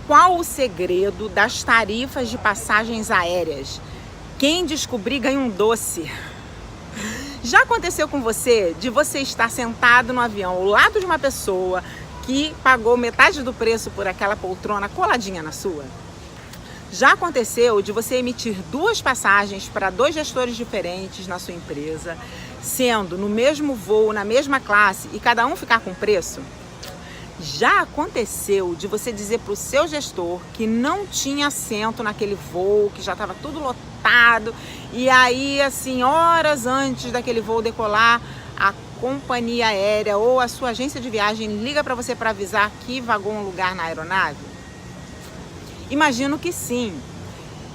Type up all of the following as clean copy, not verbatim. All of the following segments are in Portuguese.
Qual o segredo das tarifas de passagens aéreas? Quem descobrir ganha um doce. Já aconteceu com você de você estar sentado no avião ao lado de uma pessoa que pagou metade do preço por aquela poltrona coladinha na sua? Já aconteceu de você emitir 2 passagens para 2 gestores diferentes na sua empresa, sendo no mesmo voo, na mesma classe, e cada um ficar com preço? Já aconteceu de você dizer para o seu gestor que não tinha assento naquele voo, que já estava tudo lotado, e aí, assim, horas antes daquele voo decolar, a companhia aérea ou a sua agência de viagem liga para você para avisar que vagou um lugar na aeronave? Imagino que sim.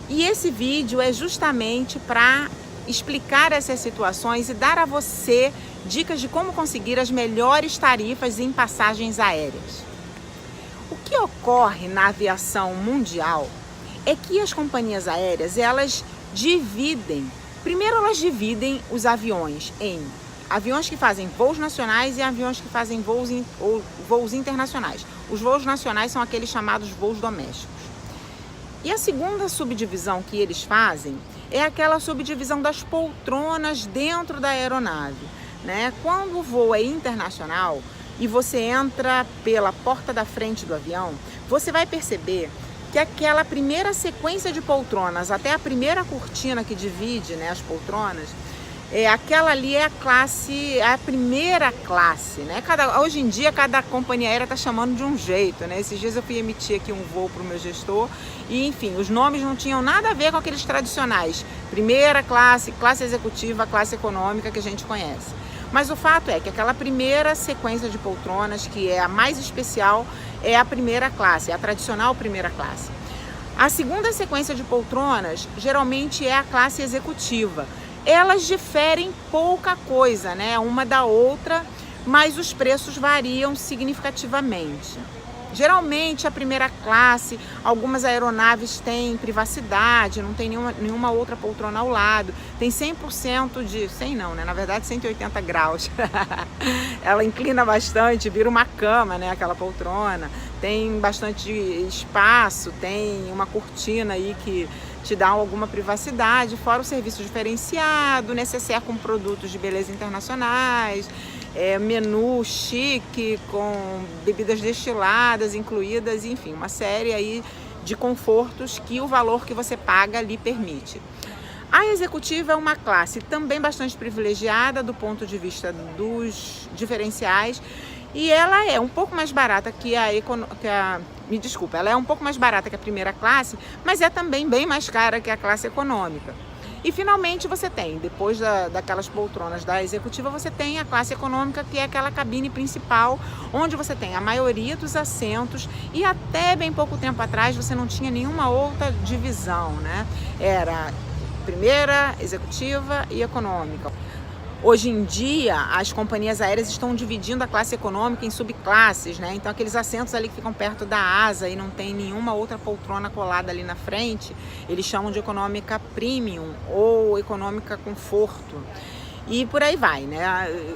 E esse vídeo é justamente para explicar essas situações e dar a você dicas de como conseguir as melhores tarifas em passagens aéreas. O que ocorre na aviação mundial é que as companhias aéreas, elas dividem os aviões em aviões que fazem voos nacionais e aviões que fazem voos internacionais. Os voos nacionais são aqueles chamados voos domésticos. E a segunda subdivisão que eles fazem é aquela subdivisão das poltronas dentro da aeronave, né? Quando o voo é internacional e você entra pela porta da frente do avião, você vai perceber que aquela primeira sequência de poltronas, até a primeira cortina que divide, né, as poltronas, aquela ali é a primeira classe, né? Hoje em dia, cada companhia aérea está chamando de um jeito, né? Esses dias eu fui emitir aqui um voo para o meu gestor e, enfim, os nomes não tinham nada a ver com aqueles tradicionais. Primeira classe, classe executiva, classe econômica que a gente conhece. Mas o fato é que aquela primeira sequência de poltronas, que é a mais especial, é a primeira classe, é a tradicional primeira classe. A segunda sequência de poltronas, geralmente, é a classe executiva. Elas diferem pouca coisa, né, uma da outra, mas os preços variam significativamente. Geralmente a primeira classe, algumas aeronaves têm privacidade, não tem nenhuma outra poltrona ao lado, tem 100% de, 100 não, né? Na verdade 180 graus. Ela inclina bastante, vira uma cama, né, aquela poltrona. Tem bastante espaço, tem uma cortina aí que te dá alguma privacidade, fora o serviço diferenciado, necessaire com produtos de beleza internacionais, menu chique com bebidas destiladas incluídas, enfim, uma série aí de confortos que o valor que você paga lhe permite. A executiva é uma classe também bastante privilegiada do ponto de vista dos diferenciais, e ela é um pouco mais barata que ela é um pouco mais barata que a primeira classe, mas é também bem mais cara que a classe econômica. E finalmente você tem, depois daquelas poltronas da executiva, você tem a classe econômica, que é aquela cabine principal, onde você tem a maioria dos assentos, e até bem pouco tempo atrás você não tinha nenhuma outra divisão, né? Era primeira, executiva e econômica. Hoje em dia, as companhias aéreas estão dividindo a classe econômica em subclasses, né? Então, aqueles assentos ali que ficam perto da asa e não tem nenhuma outra poltrona colada ali na frente, eles chamam de econômica premium ou econômica conforto. E por aí vai, né?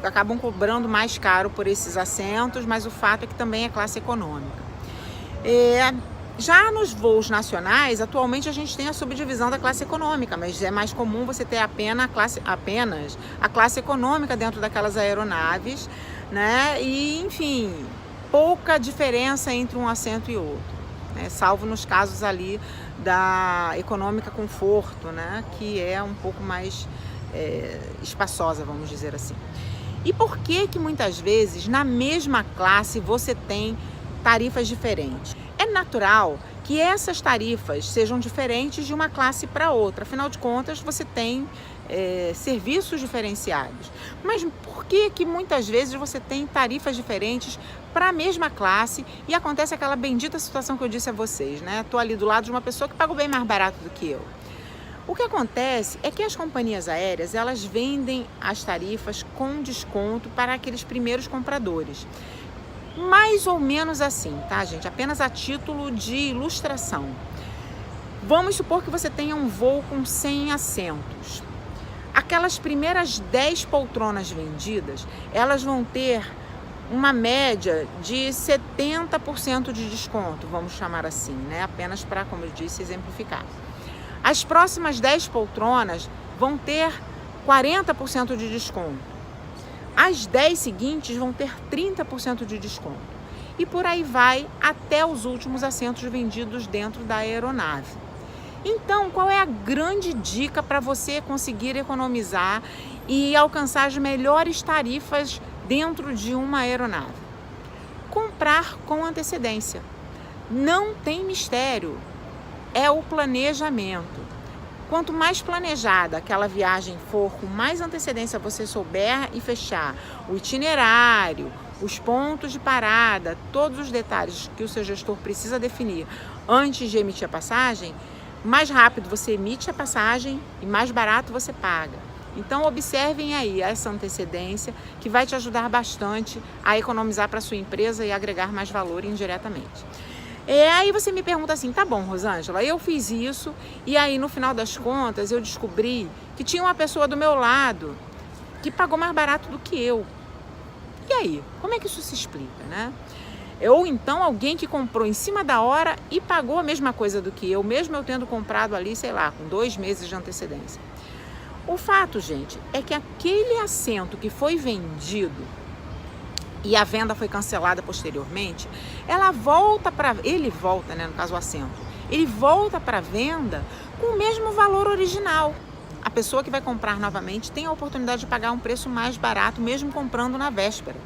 Acabam cobrando mais caro por esses assentos, mas o fato é que também é classe econômica. Já nos voos nacionais, atualmente a gente tem a subdivisão da classe econômica, mas é mais comum você ter apenas a classe econômica dentro daquelas aeronaves, né? E, enfim, pouca diferença entre um assento e outro, né? Salvo nos casos ali da econômica conforto, né? Que é um pouco mais espaçosa, vamos dizer assim. E por que muitas vezes na mesma classe você tem tarifas diferentes? É natural que essas tarifas sejam diferentes de uma classe para outra. Afinal de contas, você tem serviços diferenciados. Mas por que muitas vezes você tem tarifas diferentes para a mesma classe e acontece aquela bendita situação que eu disse a vocês, né? Estou ali do lado de uma pessoa que pagou bem mais barato do que eu. O que acontece é que as companhias aéreas, elas vendem as tarifas com desconto para aqueles primeiros compradores. Mais ou menos assim, tá, gente? Apenas a título de ilustração. Vamos supor que você tenha um voo com 100 assentos. Aquelas primeiras 10 poltronas vendidas, elas vão ter uma média de 70% de desconto, vamos chamar assim, né? Apenas para, como eu disse, exemplificar. As próximas 10 poltronas vão ter 40% de desconto. As 10 seguintes vão ter 30% de desconto. E por aí vai até os últimos assentos vendidos dentro da aeronave. Então, qual é a grande dica para você conseguir economizar e alcançar as melhores tarifas dentro de uma aeronave? Comprar com antecedência. Não tem mistério, é o planejamento. Quanto mais planejada aquela viagem for, com mais antecedência você souber e fechar o itinerário, os pontos de parada, todos os detalhes que o seu gestor precisa definir antes de emitir a passagem, mais rápido você emite a passagem e mais barato você paga. Então observem aí essa antecedência que vai te ajudar bastante a economizar para a sua empresa e agregar mais valor indiretamente. Aí você me pergunta assim, tá bom, Rosângela, eu fiz isso e aí no final das contas eu descobri que tinha uma pessoa do meu lado que pagou mais barato do que eu. E aí, como é que isso se explica, né? Ou então alguém que comprou em cima da hora e pagou a mesma coisa do que eu, mesmo eu tendo comprado ali, sei lá, com 2 meses de antecedência. O fato, gente, é que aquele assento que foi vendido e a venda foi cancelada posteriormente, ele volta, né, no caso o assento, ele volta para a venda com o mesmo valor original. A pessoa que vai comprar novamente tem a oportunidade de pagar um preço mais barato, mesmo comprando na véspera.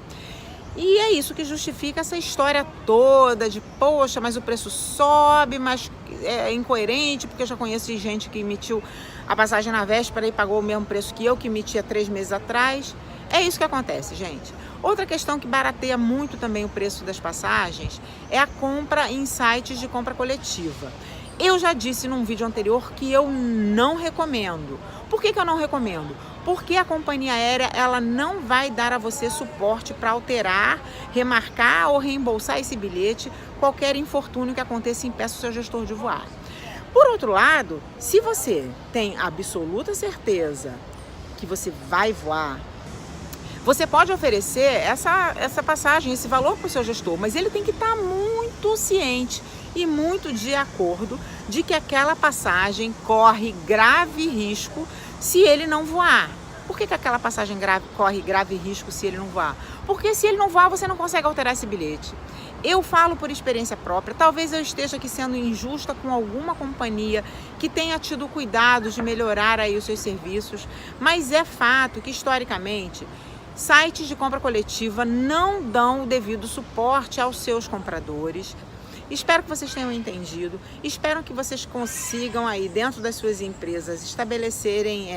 E é isso que justifica essa história toda de, poxa, mas o preço sobe, mas é incoerente, porque eu já conheço gente que emitiu a passagem na véspera e pagou o mesmo preço que eu, que emitia 3 meses atrás. É isso que acontece, gente. Outra questão que barateia muito também o preço das passagens é a compra em sites de compra coletiva. Eu já disse num vídeo anterior que eu não recomendo. Por que eu não recomendo? Porque a companhia aérea ela não vai dar a você suporte para alterar, remarcar ou reembolsar esse bilhete qualquer infortúnio que aconteça e impeça o seu gestor de voar. Por outro lado, se você tem absoluta certeza que você vai voar, você pode oferecer essa passagem, esse valor para o seu gestor, mas ele tem que estar muito ciente e muito de acordo de que aquela passagem corre grave risco se ele não voar. Por que aquela passagem corre grave risco se ele não voar? Porque se ele não voar, você não consegue alterar esse bilhete. Eu falo por experiência própria, talvez eu esteja aqui sendo injusta com alguma companhia que tenha tido cuidado de melhorar aí os seus serviços, mas é fato que historicamente sites de compra coletiva não dão o devido suporte aos seus compradores. Espero que vocês tenham entendido, espero que vocês consigam aí dentro das suas empresas estabelecerem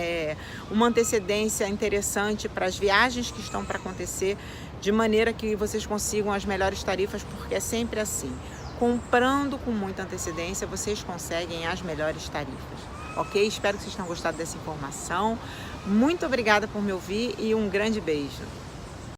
uma antecedência interessante para as viagens que estão para acontecer, de maneira que vocês consigam as melhores tarifas, porque é sempre assim, comprando com muita antecedência vocês conseguem as melhores tarifas, ok? Espero que vocês tenham gostado dessa informação, muito obrigada por me ouvir e um grande beijo.